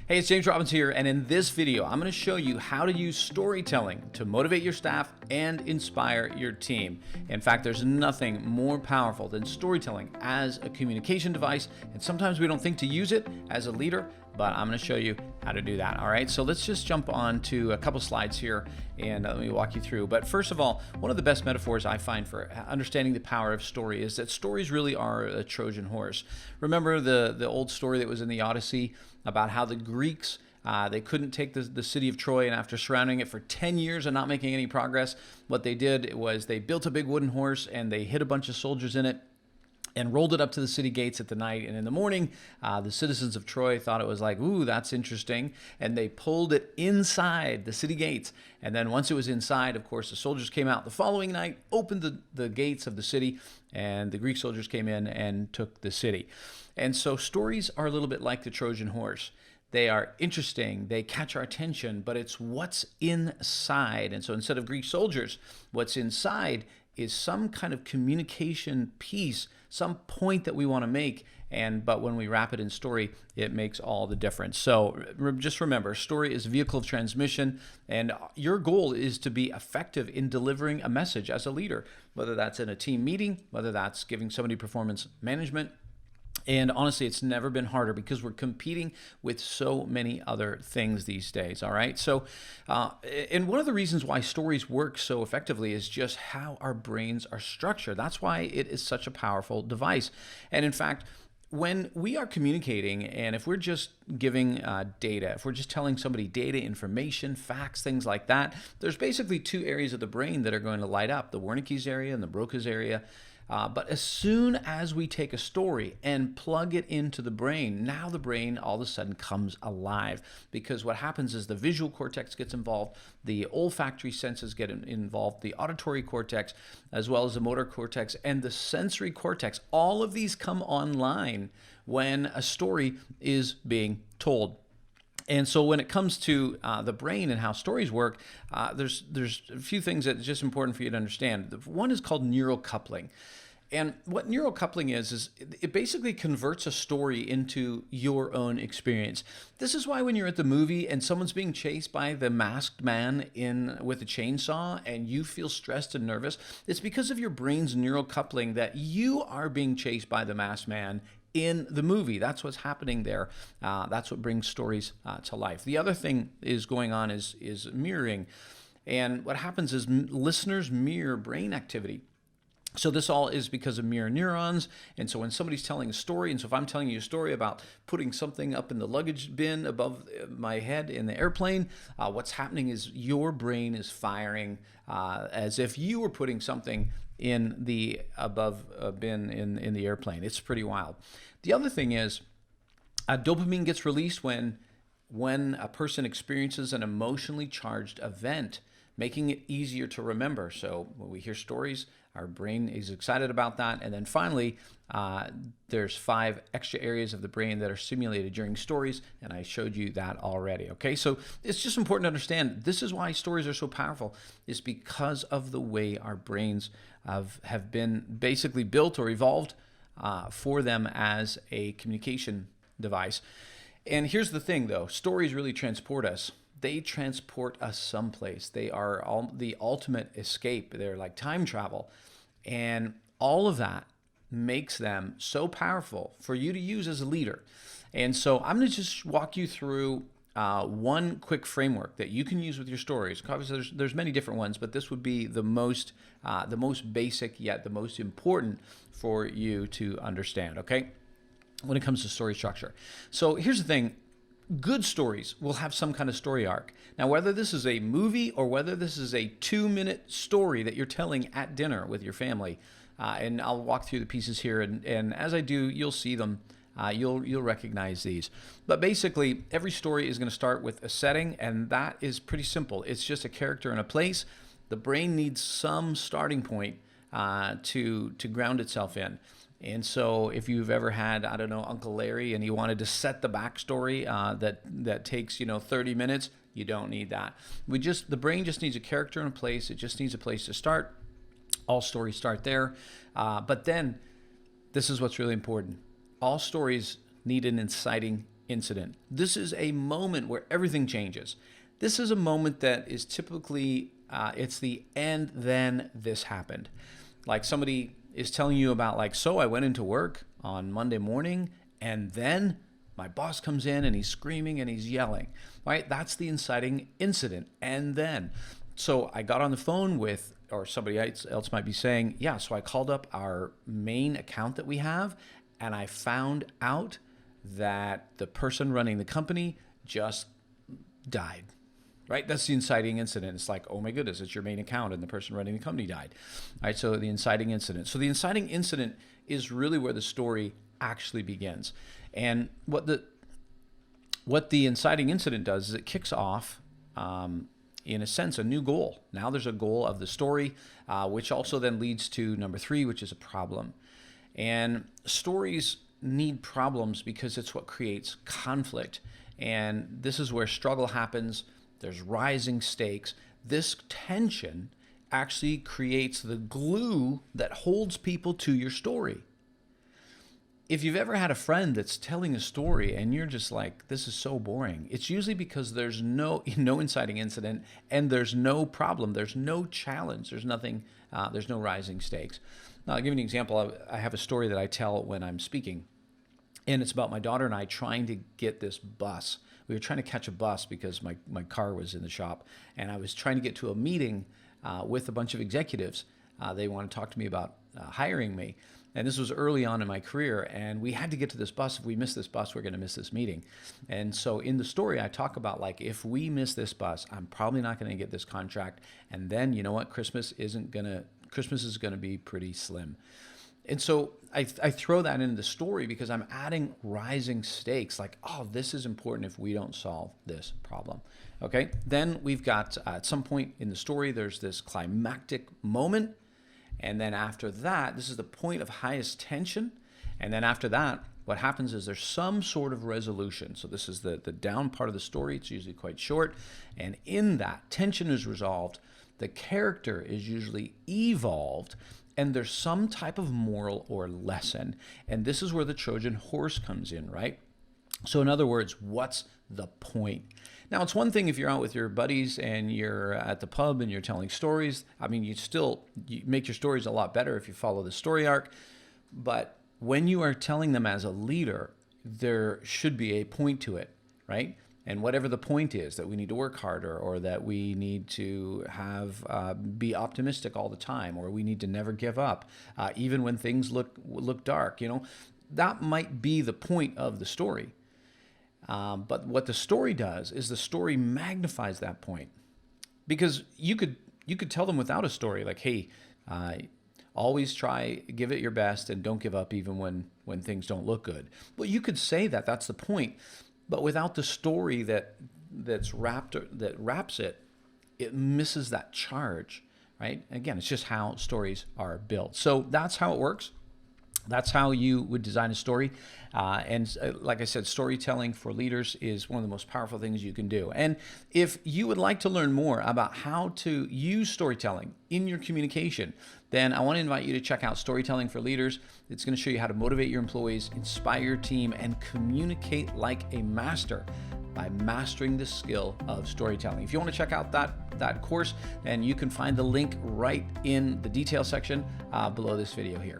Hey, it's James Robbins here, and in this video, I'm going to show you how to use storytelling to motivate your staff and inspire your team. In fact, there's nothing more powerful than storytelling as a communication device, and sometimes we don't think to use it as a leader, but I'm going to show you how to do that. All right, so let's just jump on to a couple slides here and let me walk you through. But first of all, one of the best metaphors I find for understanding the power of story is that stories really are a Trojan horse. Remember the old story that was in the Odyssey about how the Greeks, they couldn't take the city of Troy, and after surrounding it for 10 years and not making any progress, what they did was they built a big wooden horse and they hid a bunch of soldiers in it and rolled it up to the city gates at the night. And in the morning, the citizens of Troy thought it was like, ooh, that's interesting. And they pulled it inside the city gates. And then once it was inside, of course, the soldiers came out the following night, opened the gates of the city, and the Greek soldiers came in and took the city. And so stories are a little bit like the Trojan horse. They are interesting, they catch our attention, but it's what's inside. And so instead of Greek soldiers, what's inside is some kind of communication piece, some point that we want to make, but when we wrap it in story, it makes all the difference. So just remember, story is a vehicle of transmission, and your goal is to be effective in delivering a message as a leader, whether that's in a team meeting, whether that's giving somebody performance management. And honestly, it's never been harder because we're competing with so many other things these days, all right? So, and one of the reasons why stories work so effectively is just how our brains are structured. That's why it is such a powerful device. And in fact, when we are communicating, and if we're just giving data, if we're just telling somebody data, information, facts, things like that, there's basically two areas of the brain that are going to light up, the Wernicke's area and the Broca's area. But as soon as we take a story and plug it into the brain, now the brain all of a sudden comes alive, because what happens is the visual cortex gets involved, the olfactory senses get involved, the auditory cortex, as well as the motor cortex, and the sensory cortex. All of these come online when a story is being told. And so when it comes to the brain and how stories work, there's a few things that are just important for you to understand. One is called neural coupling. And what neural coupling is it basically converts a story into your own experience. This is why when you're at the movie and someone's being chased by the masked man with a chainsaw and you feel stressed and nervous, it's because of your brain's neural coupling that you are being chased by the masked man in the movie. That's what's happening there. That's what brings stories to life. The other thing is going on is mirroring. And what happens is listeners mirror brain activity. So this all is because of mirror neurons. And so when somebody's telling a story, and so if I'm telling you a story about putting something up in the luggage bin above my head in the airplane, what's happening is your brain is firing as if you were putting something in the above bin in the airplane. It's pretty wild. The other thing is dopamine gets released when a person experiences an emotionally charged event, making it easier to remember. So when we hear stories, our brain is excited about that. And then finally, there's 5 extra areas of the brain that are stimulated during stories, and I showed you that already, okay? So it's just important to understand this is why stories are so powerful, is because of the way our brains have been basically built or evolved for them as a communication device. And here's the thing, though. Stories really transport us. They transport us someplace. They are the ultimate escape. They're like time travel. And all of that makes them so powerful for you to use as a leader. And so I'm going to just walk you through one quick framework that you can use with your stories. Obviously, there's many different ones, but this would be the most basic yet the most important for you to understand, okay? When it comes to story structure. So here's the thing. Good stories will have some kind of story arc. Now, whether this is a movie or whether this is a 2-minute story that you're telling at dinner with your family, and I'll walk through the pieces here, and as I do, you'll see them. You'll recognize these. But basically, every story is going to start with a setting, and that is pretty simple. It's just a character and a place. The brain needs some starting point to ground itself in. And so if you've ever had, I don't know, Uncle Larry, and he wanted to set the backstory that takes, 30 minutes, you don't need that. The brain just needs a character and a place. It just needs a place to start. All stories start there. But then this is what's really important. All stories need an inciting incident. This is a moment where everything changes. This is a moment that is typically, it's the "and then this happened." Like somebody is telling you about like, so I went into work on Monday morning and then my boss comes in and he's screaming and he's yelling, right? That's the inciting incident. And then, so I got on the phone with, or somebody else might be saying, yeah, so I called up our main account that we have and I found out that the person running the company just died, right? That's the inciting incident. It's like, oh my goodness, it's your main account and the person running the company died, right? So the inciting incident. So the inciting incident is really where the story actually begins. And what the inciting incident does is it kicks off, in a sense, a new goal. Now there's a goal of the story, which also then leads to number 3, which is a problem. And stories need problems because it's what creates conflict. And this is where struggle happens. There's rising stakes. This tension actually creates the glue that holds people to your story. If you've ever had a friend that's telling a story and you're just like, this is so boring, it's usually because there's no inciting incident and there's no problem, there's no challenge, there's nothing, there's no rising stakes. Now, I'll give you an example. I have a story that I tell when I'm speaking, and it's about my daughter and I trying to get this bus. We were trying to catch a bus because my car was in the shop, and I was trying to get to a meeting with a bunch of executives. They want to talk to me about hiring me. And this was early on in my career, and we had to get to this bus. If we miss this bus, we're going to miss this meeting. And so in the story, I talk about, like, if we miss this bus, I'm probably not going to get this contract. And then, you know what? Christmas is going to be pretty slim. And so I throw that into the story because I'm adding rising stakes, like, oh, this is important if we don't solve this problem. Okay? Then we've got, at some point in the story, there's this climactic moment. And then after that, this is the point of highest tension. And then after that, what happens is there's some sort of resolution. So this is the down part of the story. It's usually quite short. And in that, tension is resolved. The character is usually evolved. And there's some type of moral or lesson. And this is where the Trojan horse comes in, right? So in other words, what's the point? Now, it's one thing if you're out with your buddies and you're at the pub and you're telling stories. I mean, you make your stories a lot better if you follow the story arc. But when you are telling them as a leader, there should be a point to it, right? And whatever the point is, that we need to work harder, or that we need to be optimistic all the time, or we need to never give up, even when things look dark, that might be the point of the story. But what the story does is the story magnifies that point, because you could tell them without a story, like, hey, always give it your best and don't give up even when things don't look good. Well, you could say that that's the point, but without the story that wraps it, it misses that charge, right? Again, it's just how stories are built. So that's how it works. That's how you would design a story. And like I said, storytelling for leaders is one of the most powerful things you can do. And if you would like to learn more about how to use storytelling in your communication, then I want to invite you to check out Storytelling for Leaders. It's going to show you how to motivate your employees, inspire your team, and communicate like a master by mastering the skill of storytelling. If you want to check out that course, then you can find the link right in the detail section below this video here.